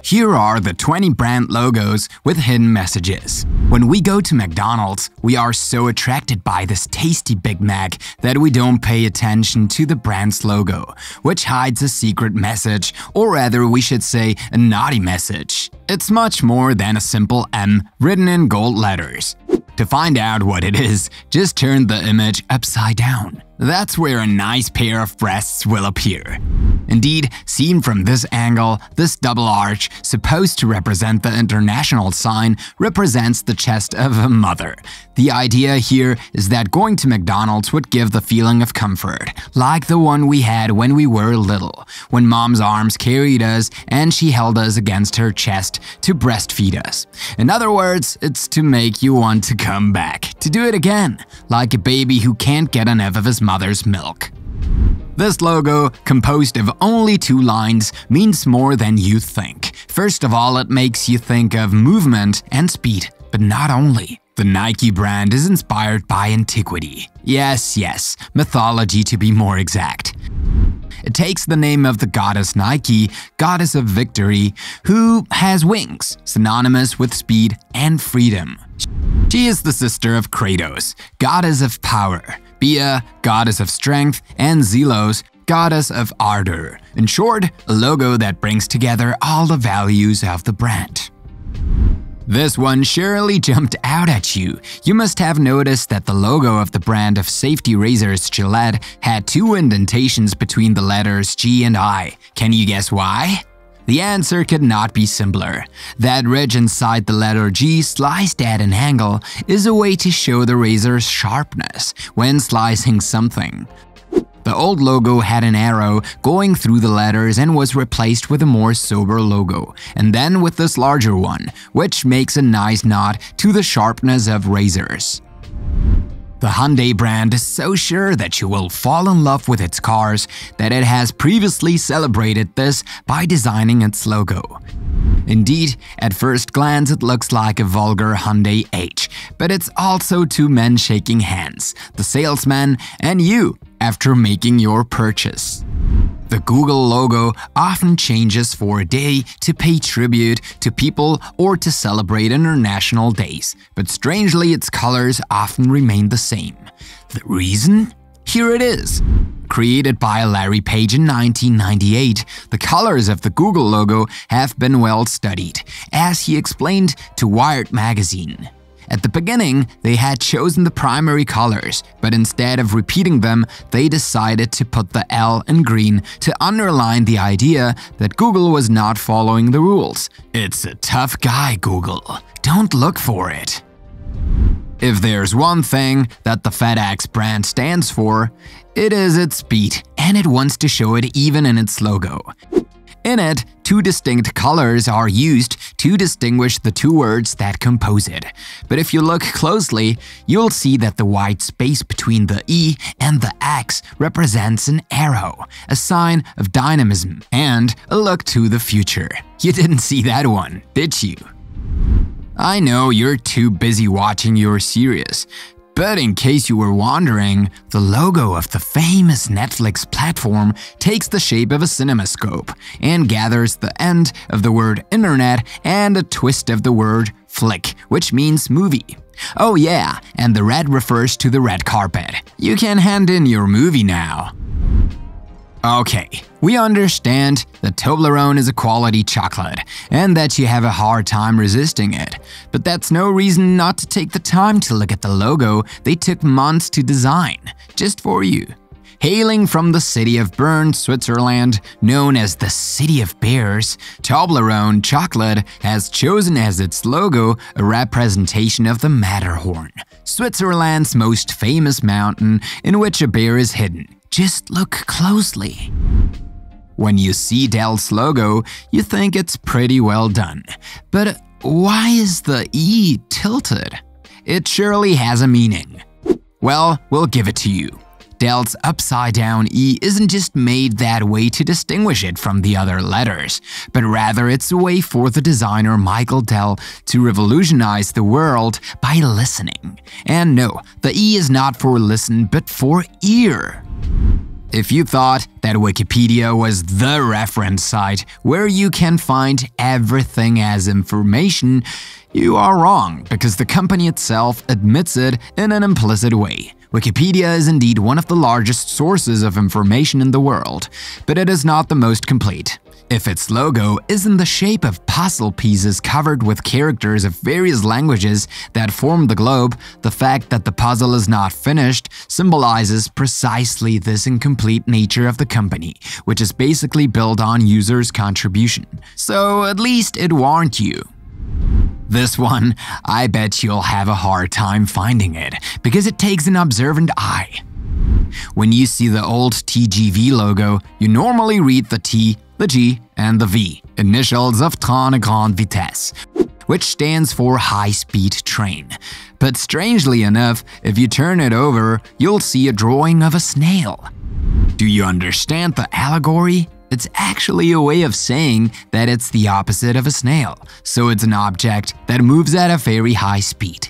Here are the 20 brand logos with hidden messages. When we go to McDonald's, we are so attracted by this tasty Big Mac that we don't pay attention to the brand's logo, which hides a secret message, or rather we should say a naughty message. It's much more than a simple M written in gold letters. To find out what it is, just turn the image upside down. That's where a nice pair of breasts will appear. Indeed, seen from this angle, this double arch, supposed to represent the international sign, represents the chest of a mother. The idea here is that going to McDonald's would give the feeling of comfort, like the one we had when we were little, when mom's arms carried us and she held us against her chest to breastfeed us. In other words, it's to make you want to come back, to do it again, like a baby who can't get enough of his mother's milk. This logo, composed of only 2 lines, means more than you think. First of all, it makes you think of movement and speed, but not only. The Nike brand is inspired by antiquity. Yes, mythology to be more exact. It takes the name of the goddess Nike, goddess of victory, who has wings, synonymous with speed and freedom. She is the sister of Kratos, goddess of power, Bia, goddess of strength, and Zelos, goddess of ardor. In short, a logo that brings together all the values of the brand. This one surely jumped out at you. You must have noticed that the logo of the brand of safety razors Gillette had 2 indentations between the letters G and I. Can you guess why? The answer could not be simpler. That ridge inside the letter G sliced at an angle is a way to show the razor's sharpness when slicing something. The old logo had an arrow going through the letters and was replaced with a more sober logo, and then with this larger one, which makes a nice nod to the sharpness of razors. The Hyundai brand is so sure that you will fall in love with its cars that it has previously celebrated this by designing its logo. Indeed, at first glance it looks like a vulgar Hyundai H, but it's also 2 men shaking hands, the salesman and you, after making your purchase. The Google logo often changes for a day to pay tribute to people or to celebrate international days, but strangely its colors often remain the same. The reason? Here it is. Created by Larry Page in 1998, the colors of the Google logo have been well studied, as he explained to Wired magazine. At the beginning, they had chosen the primary colors, but instead of repeating them, they decided to put the L in green to underline the idea that Google was not following the rules. It's a tough guy, Google. Don't look for it. If there's one thing that the FedEx brand stands for, it is its speed, and it wants to show it even in its logo. In it, 2 distinct colors are used to distinguish the 2 words that compose it. But if you look closely, you'll see that the white space between the E and the X represents an arrow, a sign of dynamism and a look to the future. You didn't see that one, did you? I know you're too busy watching your series. But in case you were wondering, the logo of the famous Netflix platform takes the shape of a cinemascope and gathers the end of the word internet and a twist of the word flick, which means movie. Oh yeah, and the red refers to the red carpet. You can hand in your movie now. Okay, we understand that Toblerone is a quality chocolate and that you have a hard time resisting it. But that's no reason not to take the time to look at the logo they took months to design, just for you. Hailing from the city of Bern, Switzerland, known as the City of Bears, Toblerone chocolate has chosen as its logo a representation of the Matterhorn, Switzerland's most famous mountain in which a bear is hidden. Just look closely. When you see Dell's logo, you think it's pretty well done. But why is the E tilted? It surely has a meaning. Well, we'll give it to you. Dell's upside-down E isn't just made that way to distinguish it from the other letters, but rather it's a way for the designer Michael Dell to revolutionize the world by listening. And no, the E is not for listen, but for ear. If you thought that Wikipedia was the reference site where you can find everything as information, you are wrong, because the company itself admits it in an implicit way. Wikipedia is indeed one of the largest sources of information in the world, but it is not the most complete. If its logo is in the shape of puzzle pieces covered with characters of various languages that form the globe, the fact that the puzzle is not finished symbolizes precisely this incomplete nature of the company, which is basically built on users' contribution. So at least it warned you. This one, I bet you'll have a hard time finding it, because it takes an observant eye. When you see the old TGV logo, you normally read the T, the G, and the V, initials of Train à Grande Vitesse, which stands for high-speed train. But strangely enough, if you turn it over, you'll see a drawing of a snail. Do you understand the allegory? It's actually a way of saying that it's the opposite of a snail, so it's an object that moves at a very high speed.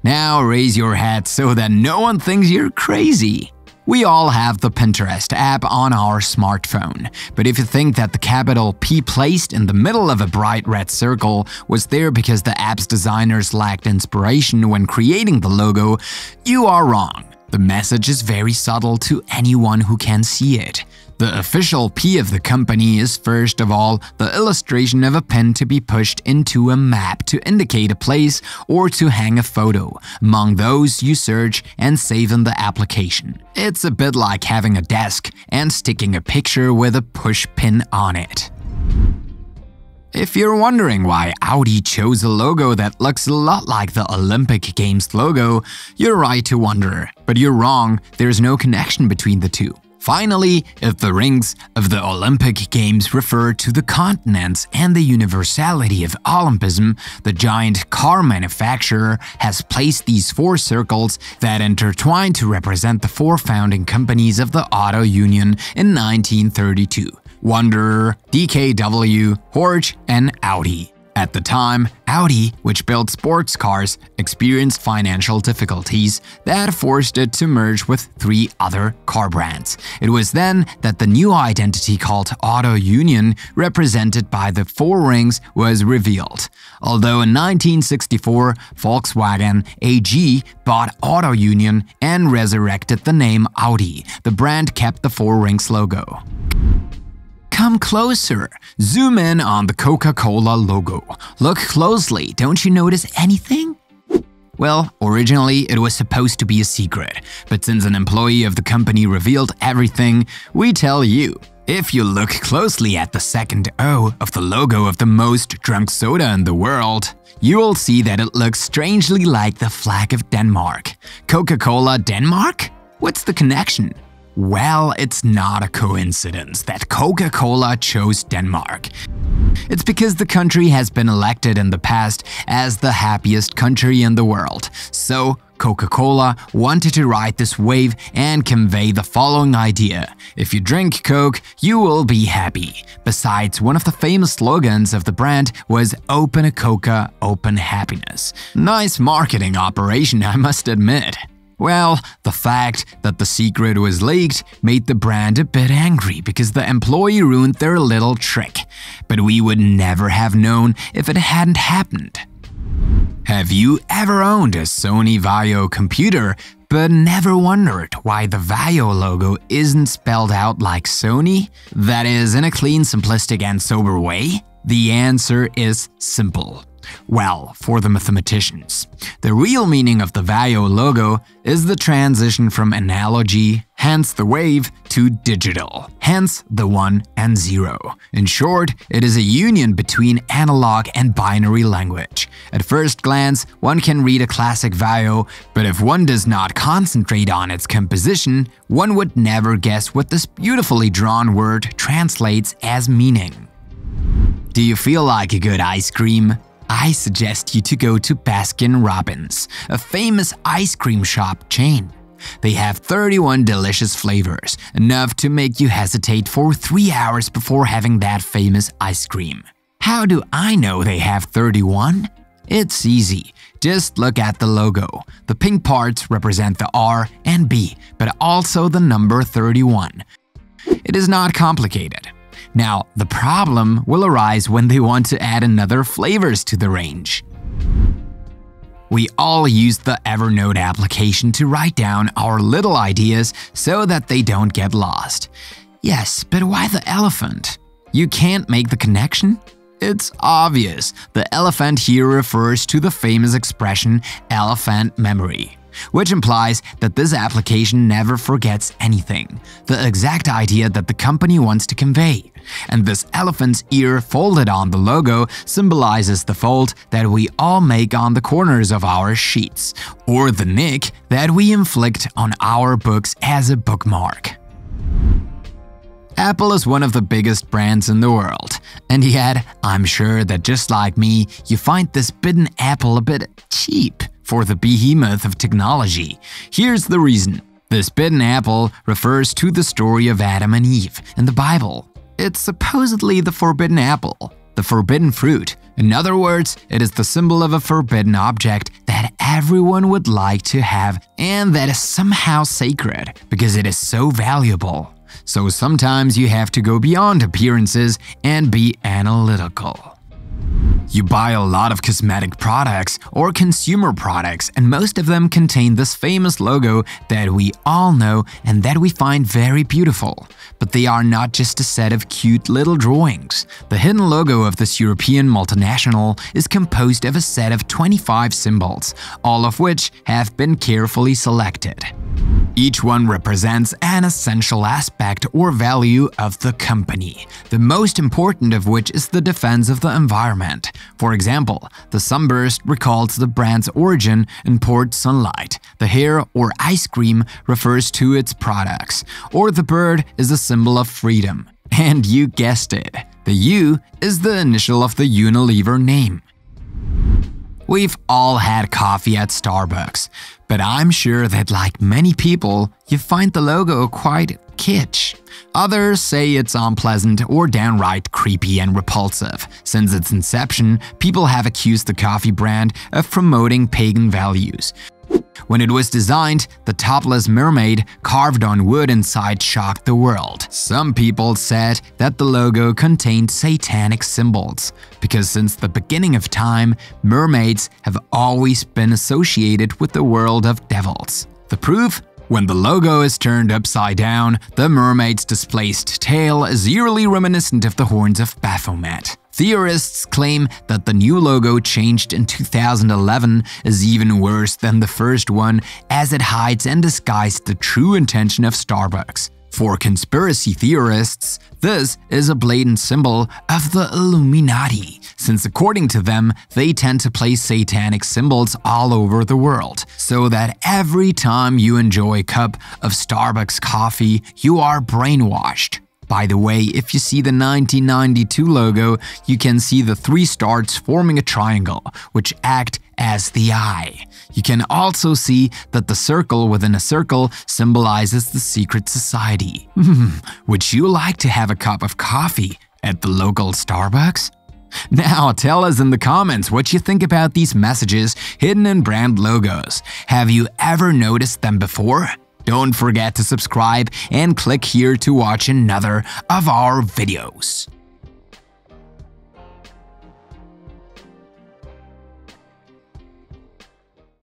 Now raise your head so that no one thinks you're crazy. We all have the Pinterest app on our smartphone, but if you think that the capital P placed in the middle of a bright red circle was there because the app's designers lacked inspiration when creating the logo, you are wrong. The message is very subtle to anyone who can see it. The official P of the company is first of all the illustration of a pin to be pushed into a map to indicate a place or to hang a photo among those you search and save in the application. It's a bit like having a desk and sticking a picture with a push pin on it. If you're wondering why Audi chose a logo that looks a lot like the Olympic Games logo, you're right to wonder, but you're wrong, there's no connection between the two. Finally, if the rings of the Olympic Games refer to the continents and the universality of Olympism, the giant car manufacturer has placed these 4 circles that intertwine to represent the 4 founding companies of the Auto Union in 1932: Wanderer, DKW, Porsche, and Audi. At the time, Audi, which built sports cars, experienced financial difficulties that forced it to merge with 3 other car brands. It was then that the new identity called Auto Union, represented by the 4 rings, was revealed. Although in 1964, Volkswagen AG bought Auto Union and resurrected the name Audi, the brand kept the 4 rings logo. Come closer. Zoom in on the Coca-Cola logo. Look closely. Don't you notice anything? Well, originally it was supposed to be a secret, but since an employee of the company revealed everything, we tell you. If you look closely at the second O of the logo of the most drunk soda in the world, you will see that it looks strangely like the flag of Denmark. Coca-Cola Denmark? What's the connection? Well, it's not a coincidence that Coca-Cola chose Denmark. It's because the country has been elected in the past as the happiest country in the world. So, Coca-Cola wanted to ride this wave and convey the following idea: if you drink Coke, you will be happy. Besides, one of the famous slogans of the brand was "Open a Coca, open happiness." Nice marketing operation, I must admit. Well, the fact that the secret was leaked made the brand a bit angry because the employee ruined their little trick. But we would never have known if it hadn't happened. Have you ever owned a Sony Vaio computer but never wondered why the Vaio logo isn't spelled out like Sony? That is, in a clean, simplistic, and sober way? The answer is simple. Well, for the mathematicians. The real meaning of the Vaio logo is the transition from analogy, hence the wave, to digital, hence the 1 and 0. In short, it is a union between analog and binary language. At first glance, one can read a classic Vaio, but if one does not concentrate on its composition, one would never guess what this beautifully drawn word translates as meaning. Do you feel like a good ice cream? I suggest you to go to Baskin-Robbins, a famous ice cream shop chain. They have 31 delicious flavors, enough to make you hesitate for 3 hours before having that famous ice cream. How do I know they have 31? It's easy. Just look at the logo. The pink parts represent the R and B, but also the number 31. It is not complicated. Now, the problem will arise when they want to add another flavors to the range. We all use the Evernote application to write down our little ideas so that they don't get lost. Yes, but why the elephant? You can't make the connection? It's obvious. The elephant here refers to the famous expression elephant memory, which implies that this application never forgets anything, the exact idea that the company wants to convey. And this elephant's ear folded on the logo symbolizes the fold that we all make on the corners of our sheets, or the nick that we inflict on our books as a bookmark. Apple is one of the biggest brands in the world, and yet I'm sure that just like me, you find this bitten apple a bit cheap for the behemoth of technology. Here's the reason. This bitten apple refers to the story of Adam and Eve in the Bible. It's supposedly the forbidden apple, the forbidden fruit. In other words, it is the symbol of a forbidden object that everyone would like to have and that is somehow sacred because it is so valuable. So sometimes you have to go beyond appearances and be analytical. You buy a lot of cosmetic products or consumer products, and most of them contain this famous logo that we all know and that we find very beautiful. But they are not just a set of cute little drawings. The hidden logo of this European multinational is composed of a set of 25 symbols, all of which have been carefully selected. Each one represents an essential aspect or value of the company, the most important of which is the defense of the environment. For example, the sunburst recalls the brand's origin and poured sunlight. The hair or ice cream refers to its products, or the bird is a symbol of freedom. And you guessed it, the U is the initial of the Unilever name. We've all had coffee at Starbucks, but I'm sure that like many people, you find the logo quite kitsch. Others say it's unpleasant or downright creepy and repulsive. Since its inception, people have accused the coffee brand of promoting pagan values. When it was designed, the topless mermaid carved on wood inside shocked the world. Some people said that the logo contained satanic symbols, because since the beginning of time, mermaids have always been associated with the world of devils. The proof? When the logo is turned upside down, the mermaid's displaced tail is eerily reminiscent of the horns of Baphomet. Theorists claim that the new logo changed in 2011 is even worse than the first one, as it hides and disguises the true intention of Starbucks. For conspiracy theorists, this is a blatant symbol of the Illuminati, since according to them, they tend to place satanic symbols all over the world, so that every time you enjoy a cup of Starbucks coffee, you are brainwashed. By the way, if you see the 1992 logo, you can see the 3 stars forming a triangle, which act as the eye. You can also see that the circle within a circle symbolizes the secret society. Would you like to have a cup of coffee at the local Starbucks? Now tell us in the comments what you think about these messages hidden in brand logos. Have you ever noticed them before? Don't forget to subscribe and click here to watch another of our videos.